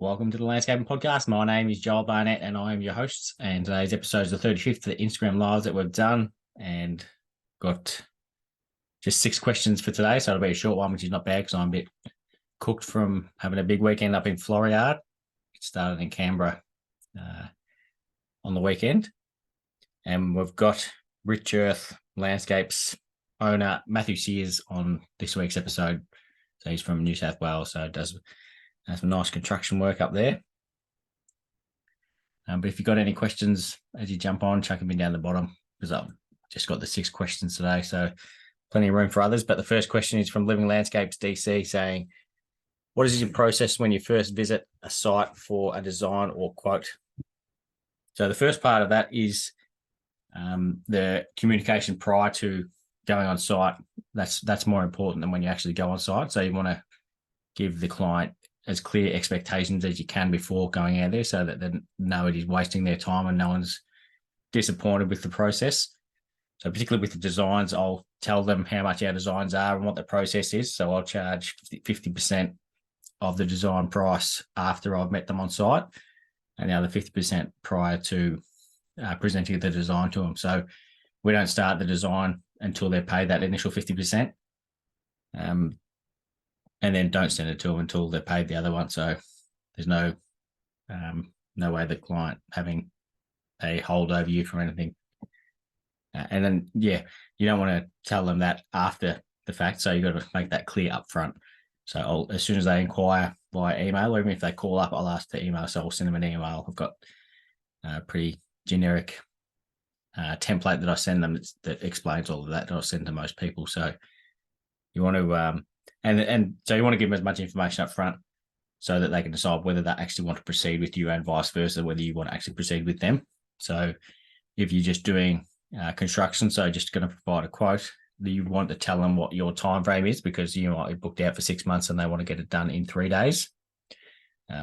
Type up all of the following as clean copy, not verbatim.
Welcome to the Landscaping Podcast. My name is Joel Barnett and I am your host. And today's episode is the 35th for the Instagram Lives that we've done. And got just 6 questions for today. So it'll be a short one, which is not bad because I'm a bit cooked from having a big weekend up in Floriade. It started in Canberra on the weekend. And we've got Rich Earth Landscapes owner Matthew Sears on this week's episode. So he's from New South Wales, so does some nice construction work up there. But if you've got any questions as you jump on, chuck them in down the bottom because I've just got the 6 questions today, so plenty of room for others. But the first question is from Living Landscapes DC saying, what is your process when you first visit a site for a design or quote? So the first part of that is the communication prior to going on site. That's more important than when you actually go on site. So you want to give the client as clear expectations as you can before going out there so that nobody's wasting their time and no one's disappointed with the process. So particularly with the designs, I'll tell them how much our designs are and what the process is. So I'll charge 50% of the design price after I've met them on site and the other 50% prior to presenting the design to them. So we don't start the design until they've paid that initial 50%. And then don't send it to them until they've paid the other one. So there's no way the client having a hold over you for anything. And then, you don't want to tell them that after the fact. So you've got to make that clear up front. So as soon as they inquire via email, or even if they call up, I'll ask the email. So I'll send them an email. I've got a pretty generic template that I send them that explains all of that I'll send to most people. So you want to... And so you want to give them as much information up front so that they can decide whether they actually want to proceed with you and vice versa, whether you want to actually proceed with them. So if you're just doing construction, so just going to provide a quote, you want to tell them what your time frame is because you might be booked out for 6 months and they want to get it done in 3 days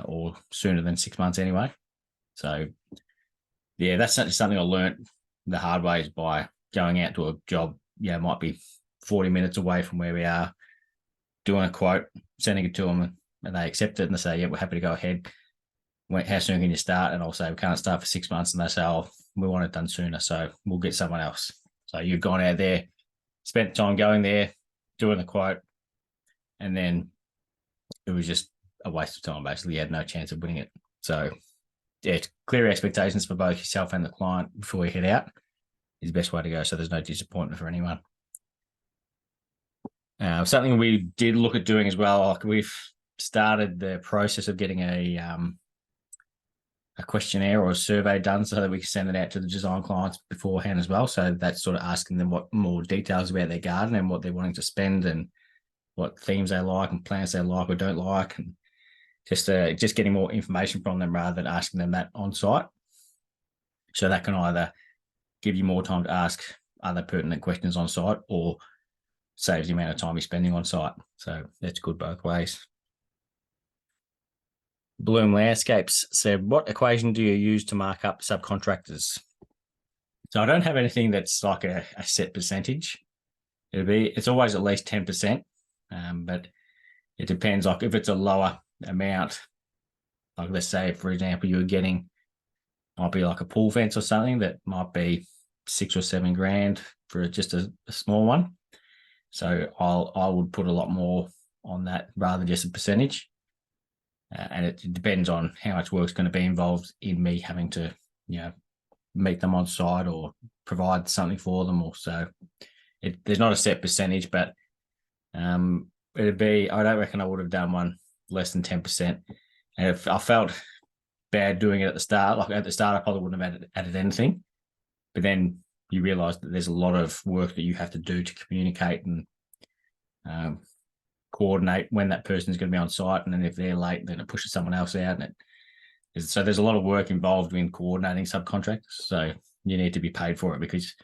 or sooner than 6 months anyway. So, that's something I learned the hard way is by going out to a job, might be 40 minutes away from where we are, doing a quote, sending it to them, and they accept it and they say, yeah, we're happy to go ahead. How soon can you start? And I'll say, we can't start for 6 months. And they say, oh, we want it done sooner, so we'll get someone else. So you've gone out there, spent time going there, doing the quote, and then it was just a waste of time, basically. You had no chance of winning it. So, clear expectations for both yourself and the client before you head out is the best way to go so there's no disappointment for anyone. Something we did look at doing as well, like we've started the process of getting a questionnaire or a survey done so that we can send it out to the design clients beforehand as well. So that's sort of asking them what more details about their garden and what they're wanting to spend and what themes they like and plants they like or don't like, and just getting more information from them rather than asking them that on site. So that can either give you more time to ask other pertinent questions on site or saves the amount of time you're spending on site. So that's good both ways. Bloom Landscapes said, what equation do you use to mark up subcontractors? So I don't have anything that's like a set percentage. It's always at least 10%, but it depends. Like if it's a lower amount, like let's say, for example, might be like a pool fence or something that might be 6 or 7 grand for just a small one. So I would put a lot more on that rather than just a percentage. And it depends on how much work's going to be involved in me having to, meet them on site or provide something for them. Also, there's not a set percentage, but it'd be, I don't reckon I would have done one less than 10%. And if I felt bad doing it at the start, like at the start, I probably wouldn't have added anything. But then you realise that there's a lot of work that you have to do to communicate and coordinate when that person is going to be on site. And then if they're late, then it pushes someone else out. So there's a lot of work involved in coordinating subcontractors. So you need to be paid for it because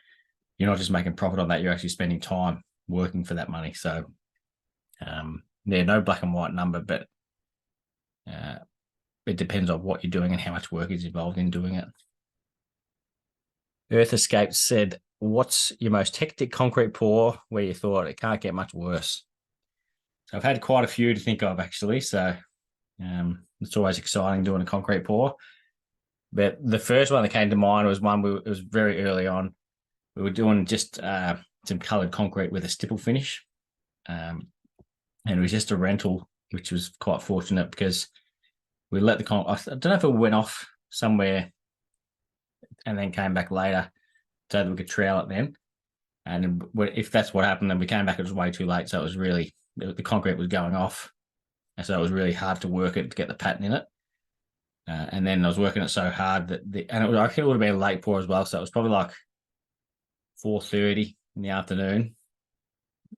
you're not just making profit on that, you're actually spending time working for that money. So no black and white number, but it depends on what you're doing and how much work is involved in doing it. Earth Escapes said, what's your most hectic concrete pour where you thought it can't get much worse? So I've had quite a few to think of, actually. So It's always exciting doing a concrete pour. But the first one that came to mind was one it was very early on. We were doing just some coloured concrete with a stipple finish, and it was just a rental, which was quite fortunate because we let the I don't know if it went off somewhere and then came back later so that we could trowel it then. And if that's what happened, then we came back, it was way too late. So it was really, the concrete was going off. And so it was really hard to work it to get the pattern in it. And then I was working it so hard that, I reckon it would have been a late pour as well. So it was probably like 4:30 in the afternoon.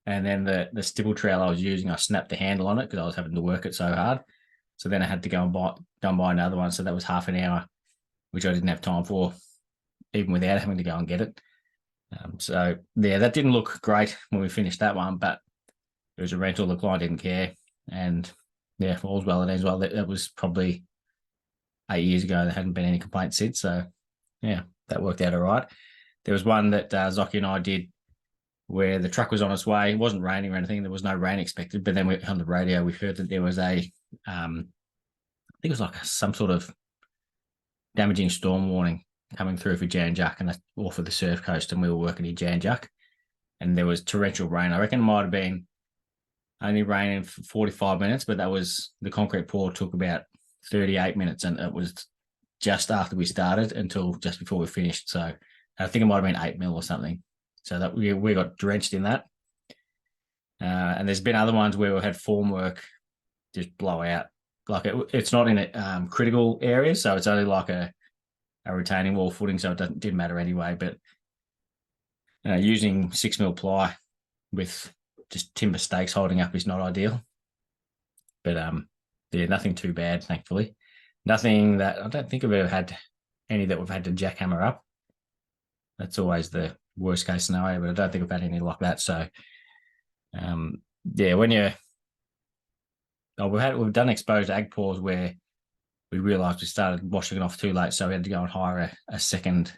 And then the stipple trowel I was using, I snapped the handle on it because I was having to work it so hard. So then I had to go and buy another one. So that was half an hour, which I didn't have time for, even without having to go and get it. So yeah, that didn't look great when we finished that one, but it was a rental. The client didn't care, and yeah, all's well and ends well. That was probably 8 years ago. There hadn't been any complaints since, so yeah, that worked out all right. There was one that Zocky and I did where the truck was on its way. It wasn't raining or anything. There was no rain expected, but then on the radio we heard that there was I think it was like some sort of damaging storm warning coming through for Jan Juck or for the Surf Coast, and we were working in Jan Juck, and there was torrential rain. I reckon it might have been only raining for 45 minutes, but that was the concrete pour took about 38 minutes, and it was just after we started until just before we finished. So I think it might have been 8 mil or something. So that we got drenched in that. And there's been other ones where we had formwork just blow out. Like it's not in a critical area, so it's only like a retaining wall footing, so it didn't matter anyway. But using 6 mil ply with just timber stakes holding up is not ideal. But yeah, nothing too bad, thankfully. Nothing that I don't think I've ever had any that we've had to jackhammer up. That's always the worst case scenario, but I don't think I've had any like that. So yeah, when we've done exposed ag pours where we realised we started washing it off too late, so we had to go and hire a second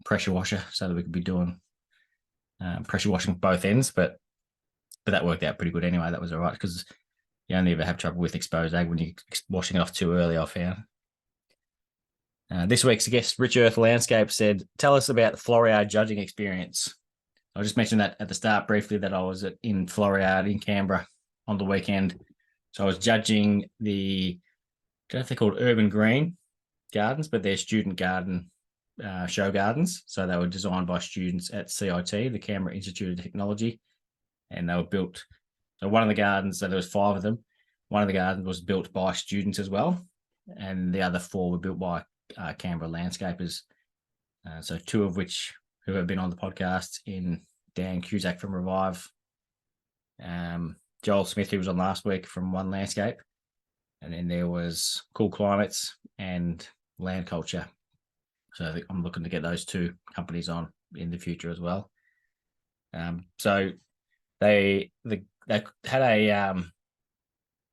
pressure washer so that we could be doing pressure washing both ends. But that worked out pretty good anyway. That was all right because you only ever have trouble with exposed ag when you're washing it off too early, I found. This week's guest, Rich Earth Landscape, said, "Tell us about the Floriade judging experience." I just mentioned that at the start briefly that I was in Floriade in Canberra on the weekend. So I was judging I don't know if they're called urban green gardens, but they're student garden show gardens. So they were designed by students at CIT, the Canberra Institute of Technology, and they were built. So one of the gardens, so there was 5 of them. One of the gardens was built by students as well, and the other 4 were built by Canberra landscapers. So 2 of which who have been on the podcast in Dan Cusack from Revive, Joel Smith, who was on last week from One Landscape, and then there was Cool Climates and Land Culture. So I'm looking to get those 2 companies on in the future as well. So they had a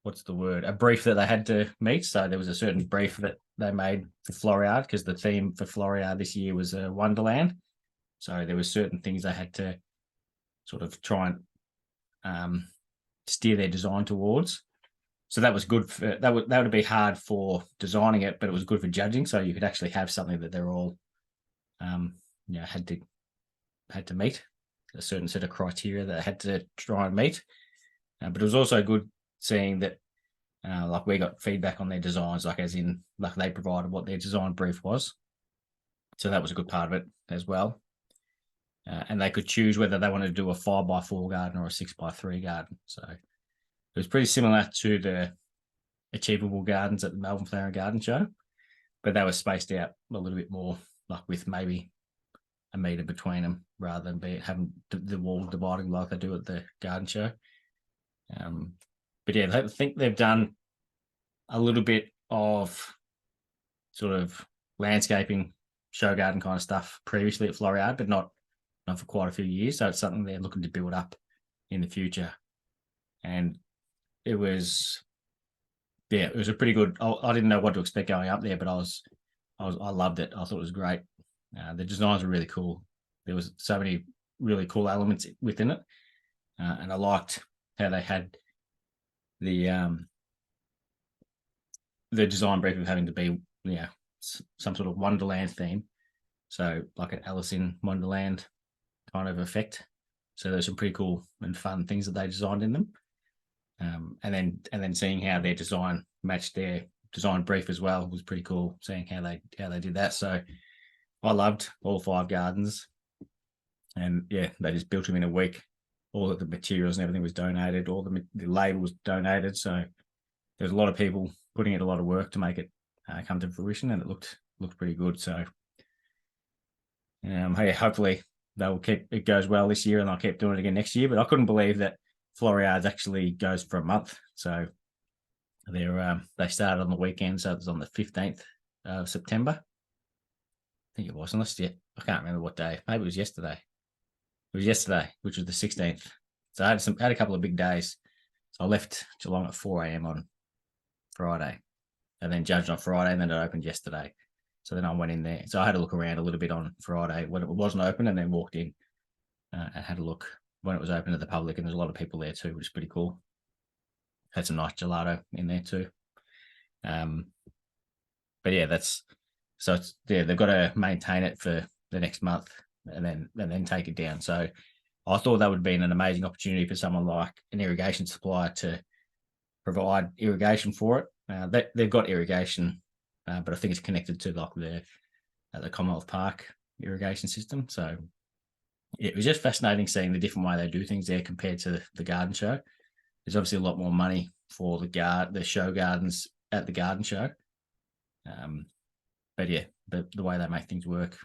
what's the word? A brief that they had to meet. So there was a certain brief that they made for Floriade because the theme for Floriade this year was a Wonderland. So there were certain things they had to sort of try and steer their design towards. So that was good. That would be hard for designing it, but it was good for judging. So you could actually have something that they're all, had to meet a certain set of criteria that they had to try and meet. But it was also good seeing that, like we got feedback on their designs, like as in like they provided what their design brief was. So that was a good part of it as well. And they could choose whether they wanted to do a 5x4 garden or a 6x3 garden. So it was pretty similar to the achievable gardens at the Melbourne Flower and Garden Show, but they were spaced out a little bit more, like with maybe a metre between them rather than having the wall dividing like they do at the garden show. But yeah, I think they've done a little bit of sort of landscaping, show garden kind of stuff previously at Floriade, but not for quite a few years. So it's something they're looking to build up in the future. And it was a pretty good. I didn't know what to expect going up there, but I loved it. I thought it was great. The designs were really cool. There was so many really cool elements within it, and I liked how they had the the design brief of having to be, some sort of Wonderland theme. So like an Alice in Wonderland kind of effect. So there's some pretty cool and fun things that they designed in them. And then seeing how their design matched their design brief as well was pretty cool. Seeing how they did that. So I loved all 5 gardens, and they just built them in a week. All of the materials and everything was donated. All the label was donated. So there's a lot of people putting in a lot of work to make it come to fruition, and it looked pretty good. So hopefully they'll keep it goes well this year, and I'll keep doing it again next year. But I couldn't believe that Floriade actually goes for a month. So they started on the weekend, so it was on the 15th of September. I think it was, unless I can't remember what day. Maybe it was yesterday. It was yesterday, which was the 16th. So I had a couple of big days. So I left Geelong at 4 a.m. on Friday, and then judged on Friday, and then it opened yesterday. So then I went in there. So I had a look around a little bit on Friday when it wasn't open, and then walked in and had a look when it was open to the public. And there's a lot of people there too, which is pretty cool. Had some nice gelato in there too. But yeah, they've got to maintain it for the next month, and then take it down. So I thought that would have been an amazing opportunity for someone like an irrigation supplier to provide irrigation for it. They've got irrigation, but I think it's connected to like the Commonwealth Park irrigation system. So it was just fascinating seeing the different way they do things there compared to the garden show. There's obviously a lot more money for the show gardens at the garden show. But yeah, the way they make things work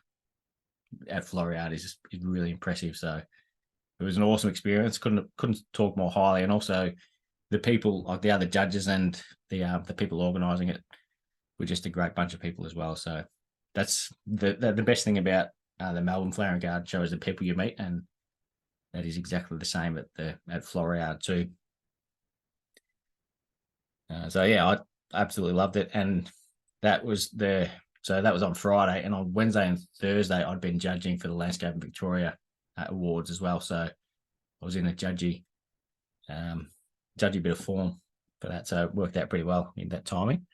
at Floriade is really impressive. So it was an awesome experience. Couldn't talk more highly. And also the people, like the other judges and the people organising it, were just a great bunch of people as well. So that's the best thing about the Melbourne Flower and Garden Show is the people you meet, and that is exactly the same at Floriade too. So yeah, I absolutely loved it, and that was on Friday, and on Wednesday and Thursday I'd been judging for the Landscape in Victoria awards as well. So I was in a judgy bit of form for that, so it worked out pretty well in that timing.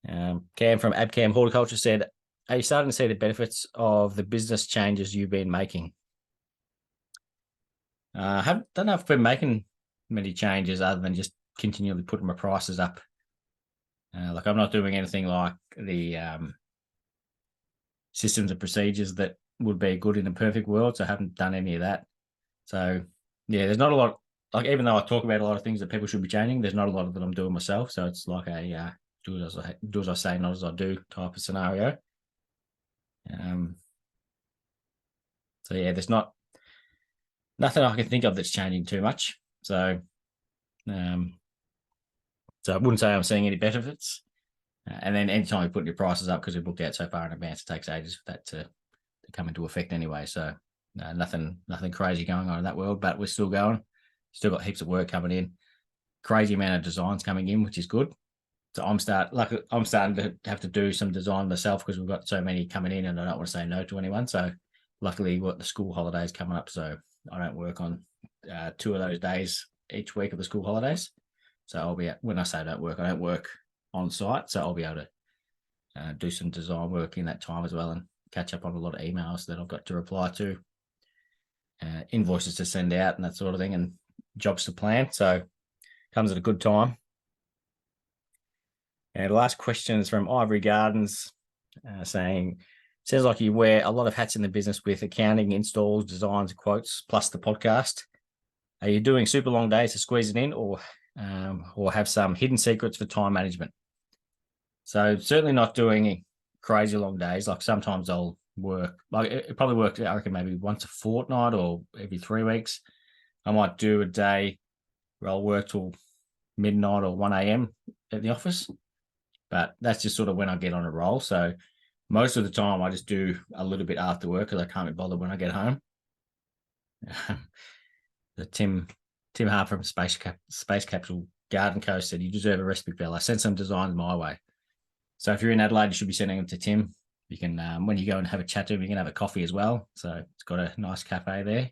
Cam from Abcam Horticulture said, "Are you starting to see the benefits of the business changes you've been making?" Don't know if I've been making many changes other than just continually putting my prices up. Like I'm not doing anything like the systems and procedures that would be good in a perfect world. So I haven't done any of that. So yeah, there's not a lot. Like even though I talk about a lot of things that people should be changing, there's not a lot that I'm doing myself. So it's like a do as I say, not as I do type of scenario. So yeah, there's nothing I can think of that's changing too much. So I wouldn't say I'm seeing any benefits. And then anytime you put your prices up, because we booked out so far in advance, it takes ages for that to come into effect anyway. So nothing crazy going on in that world, but we're still going. Still got heaps of work coming in. Crazy amount of designs coming in, which is good. So I'm starting to have to do some design myself because we've got so many coming in, and I don't want to say no to anyone. So luckily, we've got the school holidays coming up, so I don't work on 2 of those days each week of the school holidays. So I'll be when I say I don't work on site. So I'll be able to do some design work in that time as well, and catch up on a lot of emails that I've got to reply to, invoices to send out, and that sort of thing, and jobs to plan. So comes at a good time. And the last question is from Ivory Gardens, saying, "Sounds like you wear a lot of hats in the business with accounting, installs, designs, quotes, plus the podcast. Are you doing super long days to squeeze it in, or have some hidden secrets for time management?" So certainly not doing crazy long days. Like sometimes I'll work, like it probably works, I reckon maybe once a fortnight or every 3 weeks. I might do a day where I'll work till midnight or 1 a.m. at the office. But that's just sort of when I get on a roll. So most of the time I just do a little bit after work because I can't be bothered when I get home. The Tim Hart from Space Capsule Garden Coast said, "You deserve a rest, big fella. Send some designs my way." So if you're in Adelaide, you should be sending them to Tim. You can, when you go and have a chat to him, you can have a coffee as well. So it's got a nice cafe there.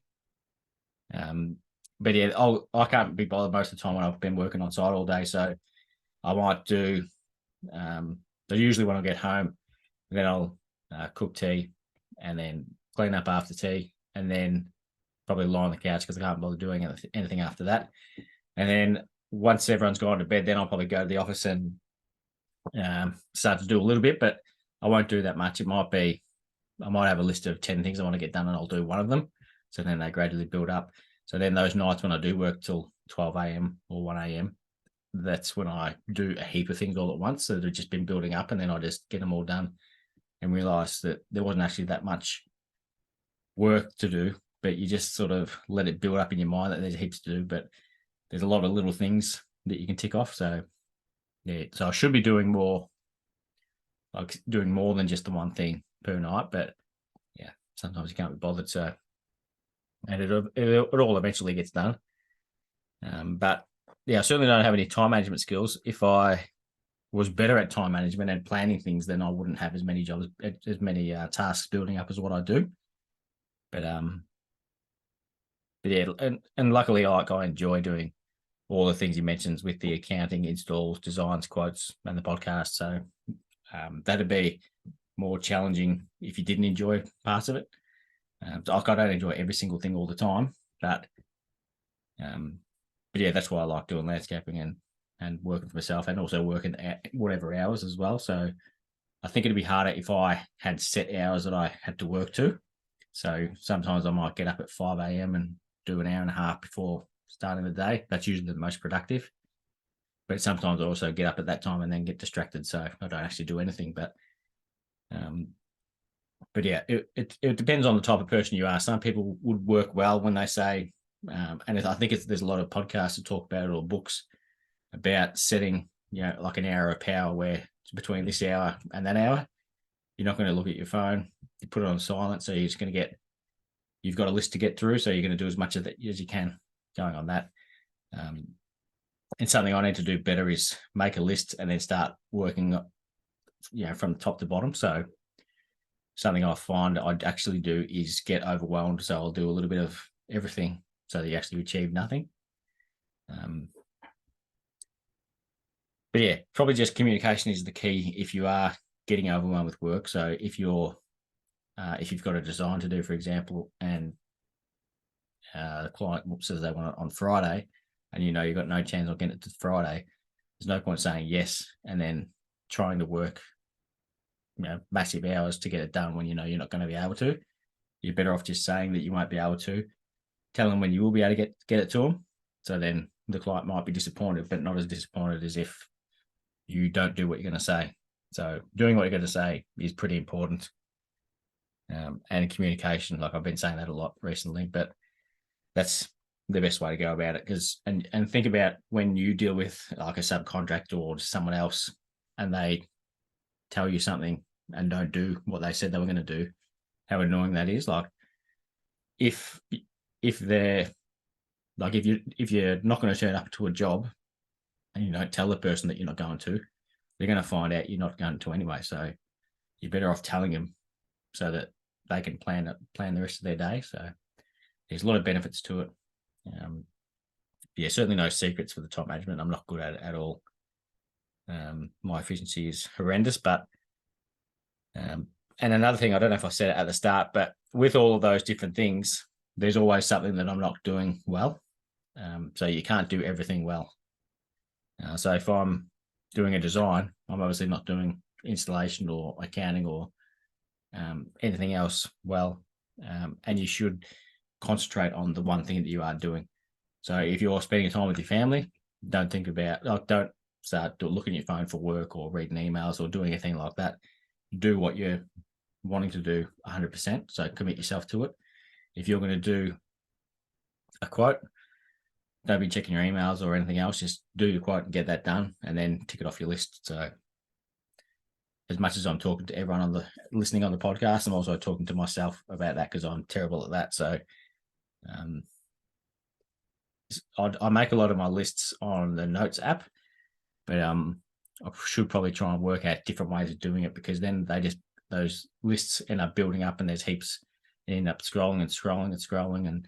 But yeah, I can't be bothered most of the time when I've been working on site all day. So I might do. So usually when I get home, then I'll cook tea and then clean up after tea, and then probably lie on the couch because I can't bother doing anything after that. And then once everyone's gone to bed, then I'll probably go to the office and start to do a little bit, but I won't do that much. I might have a list of 10 things I want to get done and I'll do one of them. So then they gradually build up. So then those nights when I do work till 12 a.m. or 1 a.m., that's when I do a heap of things all at once. So they've just been building up, and then I just get them all done and realize that there wasn't actually that much work to do, but you just sort of let it build up in your mind that there's heaps to do, but there's a lot of little things that you can tick off. So yeah, so I should be doing more, like doing more than just the one thing per night, but yeah, sometimes you can't be bothered. So, and it all eventually gets done. But yeah, I certainly don't have any time management skills. If I was better at time management and planning things, then I wouldn't have as many jobs, as many tasks building up as what I do. But yeah, and luckily, I enjoy doing all the things you mentioned with the accounting, installs, designs, quotes, and the podcast. So that'd be more challenging if you didn't enjoy parts of it. So I don't enjoy every single thing all the time, but yeah, that's why I like doing landscaping and working for myself, and also working at whatever hours as well. So I think it'd be harder if I had set hours that I had to work to. So sometimes I might get up at 5 a.m. and do an hour and a half before starting the day. That's usually the most productive. But sometimes I also get up at that time and then get distracted, so I don't actually do anything. But yeah, it depends on the type of person you are. Some people would work well when they say, and I think there's a lot of podcasts that talk about it, or books about setting, like an hour of power where it's between this hour and that hour. You're not going to look at your phone. You put it on silent, so you're just going to you've got a list to get through, so you're going to do as much of it as you can going on that. And something I need to do better is make a list and then start working, from top to bottom. So something I find I'd actually do is get overwhelmed. So I'll do a little bit of everything so that you actually achieve nothing. But yeah, probably just communication is the key if you are getting overwhelmed with work. So if you've got a design to do, for example, and the client says they want it on Friday, and you've got no chance of getting it to Friday, there's no point saying yes and then trying to work massive hours to get it done when you're not going to be able to. You're better off just saying that you won't be able to, tell them when you will be able to get it to them. So then the client might be disappointed, but not as disappointed as if you don't do what you're going to say. So doing what you're going to say is pretty important. And communication, like I've been saying that a lot recently, but that's the best way to go about it. And think about when you deal with like a subcontractor or someone else, and they tell you something and don't do what they said they were going to do, how annoying that is. Like if they're like, if you're not going to turn up to a job and you don't tell the person that you're not going to, they're going to find out you're not going to anyway. So you're better off telling them so that they can plan the rest of their day. So there's a lot of benefits to it. Yeah, certainly no secrets for the top management. I'm not good at it at all. My efficiency is horrendous, but and another thing, I don't know if I said it at the start, but with all of those different things, there's always something that I'm not doing well. So you can't do everything well. So if I'm doing a design, I'm obviously not doing installation or accounting or anything else well. And you should concentrate on the one thing that you are doing. So if you're spending time with your family, don't start looking at your phone for work or reading emails or doing anything like that. Do what you're wanting to do 100%. So commit yourself to it. If you're going to do a quote, don't be checking your emails or anything else. Just do your quote and get that done, and then tick it off your list. So as much as I'm talking to everyone listening on the podcast, I'm also talking to myself about that because I'm terrible at that. So I make a lot of my lists on the Notes app, but I should probably try and work out different ways of doing it, because then those lists end up building up and there's heaps. You end up scrolling and scrolling and scrolling, and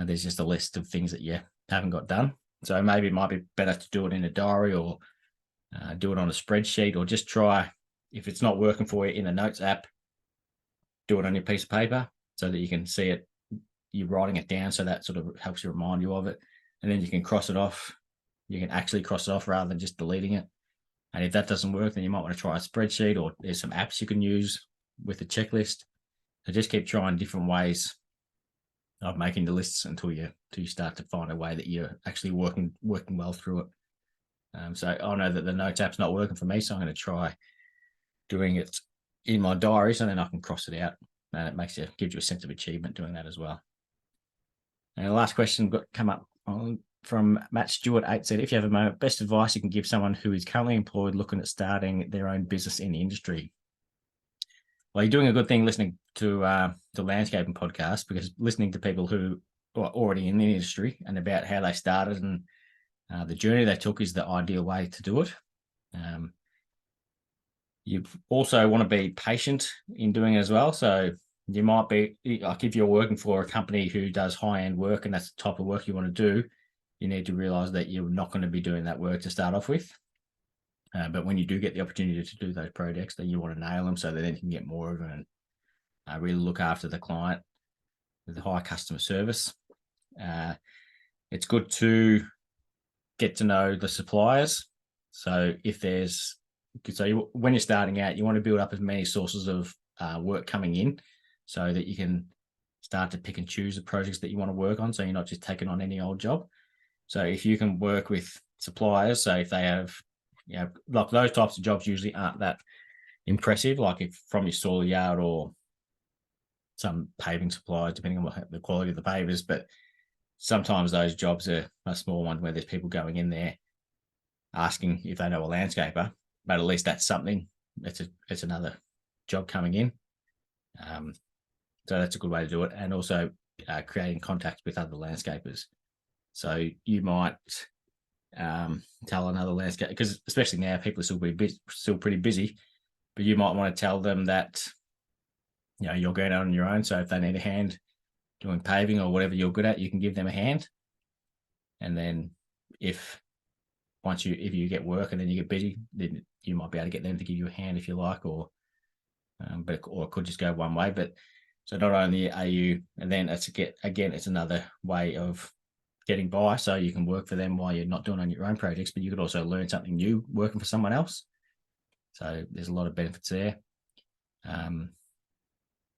there's just a list of things that you haven't got done. So maybe it might be better to do it in a diary or Do it on a spreadsheet, or just try, if it's not working for you in a notes app, do it on your piece of paper so that you can see it. You're writing it down, so that sort of helps you remind you of it. And then you can cross it off. You can actually cross it off rather than just deleting it. And if that doesn't work, then you might want to try a spreadsheet, or there's some apps you can use with a checklist. So just keep trying different ways of making the lists until you start to find a way that you're actually working well through it. So I know that the notes app's not working for me, so I'm going to try doing it in my diaries, and then I can cross it out, and it gives you a sense of achievement doing that as well. And the last question come up from Matt Stewart 8 said, if you have a moment, best advice you can give someone who is currently employed looking at starting their own business in the industry. Well, you're doing a good thing listening to the landscaping podcast, because listening to people who are already in the industry and about how they started and the journey they took is the ideal way to do it. You also want to be patient in doing it as well. So you might be, like, if you're working for a company who does high-end work and that's the type of work you want to do, you need to realize that you're not going to be doing that work to start off with. But when you do get the opportunity to do those projects, then you want to nail them so that then you can get more of them and really look after the client with high customer service. It's good to get to know the suppliers. So when you're starting out, you want to build up as many sources of work coming in so that you can start to pick and choose the projects that you want to work on. So you're not just taking on any old job. So if you can work with suppliers, so if they have, like those types of jobs usually aren't that impressive, like if from your soil yard or some paving suppliers, depending on what the quality of the pavers. But sometimes those jobs are small ones where there's people going in there asking if they know a landscaper, but at least that's something. It's another job coming in. So that's a good way to do it. And also creating contacts with other landscapers. So you might tell another landscaper, because especially now people are still pretty busy, but you might want to tell them that you're going out on your own. So if they need a hand doing paving or whatever you're good at, you can give them a hand. And then if you get work and then you get busy, then you might be able to get them to give you a hand if you like, or it could just go one way. But so not only are you, and then it's another way of getting by. So you can work for them while you're not doing on your own projects, but you could also learn something new working for someone else. So there's a lot of benefits there.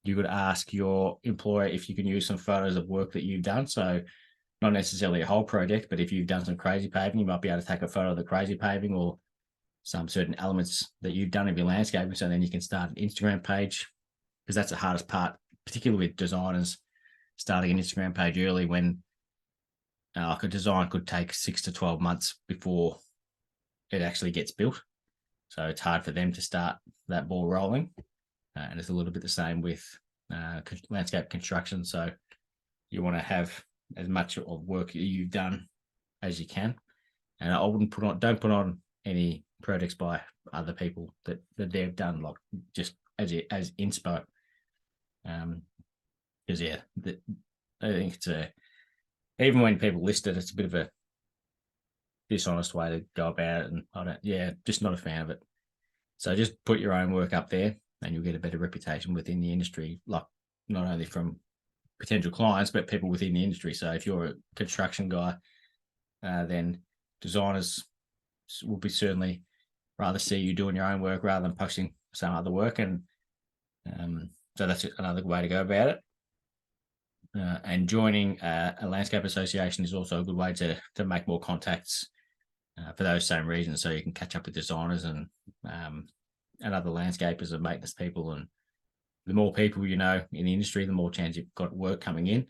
You could ask your employer if you can use some photos of work that you've done. So not necessarily a whole project, but if you've done some crazy paving, you might be able to take a photo of the crazy paving or some certain elements that you've done of your landscaping. So then you can start an Instagram page, because that's the hardest part, particularly with designers, starting an Instagram page early, when like a design could take 6 to 12 months before it actually gets built. So it's hard for them to start that ball rolling. And it's a little bit the same with landscape construction. So you want to have as much of work you've done as you can. And I wouldn't don't put on any projects by other people that they've done, like just as inspo. Because I think it's even when people list it, it's a bit of a dishonest way to go about it, and just not a fan of it. So just put your own work up there, and you'll get a better reputation within the industry, like not only from potential clients, but people within the industry. So if you're a construction guy, then designers will be certainly rather see you doing your own work rather than posting some other work. And so that's another way to go about it. And joining a landscape association is also a good way to make more contacts for those same reasons. So you can catch up with designers and other landscapers and maintenance people. And the more people you know in the industry, the more chance you've got work coming in.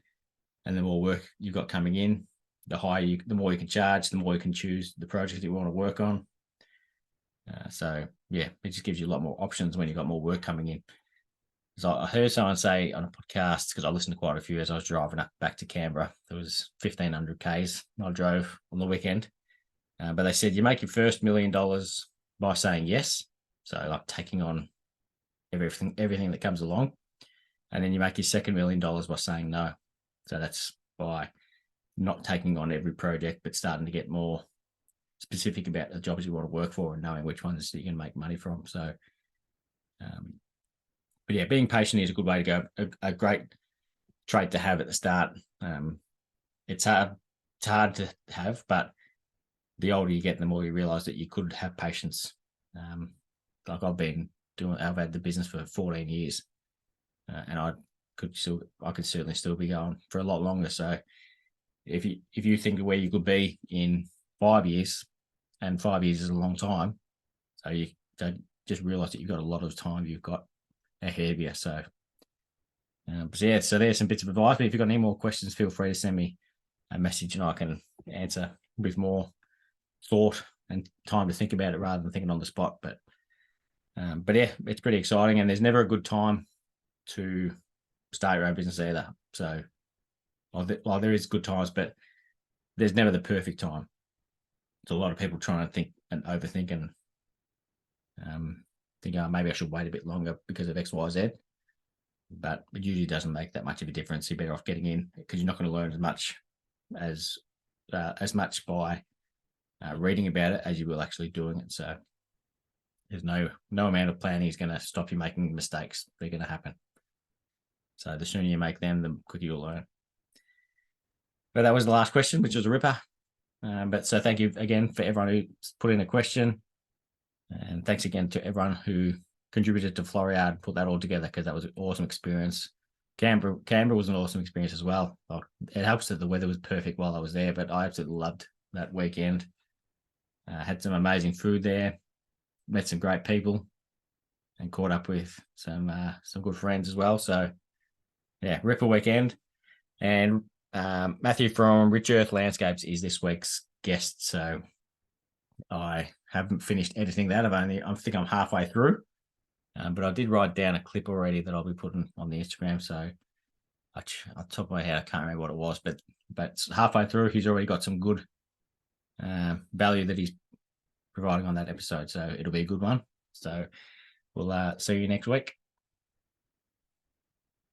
And the more work you've got coming in, the more you can charge, the more you can choose the project that you want to work on. So it just gives you a lot more options when you've got more work coming in. So I heard someone say on a podcast, because I listened to quite a few as I was driving back to Canberra, there was 1,500 Ks I drove on the weekend. But they said you make your first $1 million by saying yes. So like taking on everything that comes along. And then you make your second $1 million by saying no. So that's by not taking on every project, but starting to get more specific about the jobs you want to work for and knowing which ones you can make money from. So, but yeah, being patient is a good way to go. A great trait to have at the start. It's hard to have, but the older you get, the more you realize that you could have patience. Like I've had the business for 14 years, and I could certainly still be going for a lot longer. So if you think of where you could be in 5 years, and 5 years is a long time, so you just realize that you've got a lot of time you've got ahead of you. So, so there's some bits of advice. But if you've got any more questions, feel free to send me a message, and I can answer with more thought and time to think about it rather than thinking on the spot. But yeah, it's pretty exciting, and there's never a good time to start your own business either. So, while there is good times, but there's never the perfect time. So a lot of people trying to think and overthink and think, oh, maybe I should wait a bit longer because of X, Y, Z. But it usually doesn't make that much of a difference. You're better off getting in because you're not going to learn as much by reading about it as you will actually doing it. So there's no amount of planning is going to stop you making mistakes. They're going to happen. So the sooner you make them, the quicker you'll learn. But that was the last question, which was a ripper. But so thank you again for everyone who put in a question. And thanks again to everyone who contributed to Floriade, put that all together, because that was an awesome experience. Canberra was an awesome experience as well. It helps that the weather was perfect while I was there, but I absolutely loved that weekend. Had some amazing food there, met some great people, and caught up with some good friends as well. So yeah, ripper weekend. And Matthew from Rich Earth Landscapes is this week's guest. So I haven't finished editing that. I think I'm halfway through, but I did write down a clip already that I'll be putting on the Instagram. So on top of my head, I can't remember what it was, but halfway through, he's already got some good value that he's providing on that episode. So it'll be a good one. So we'll see you next week.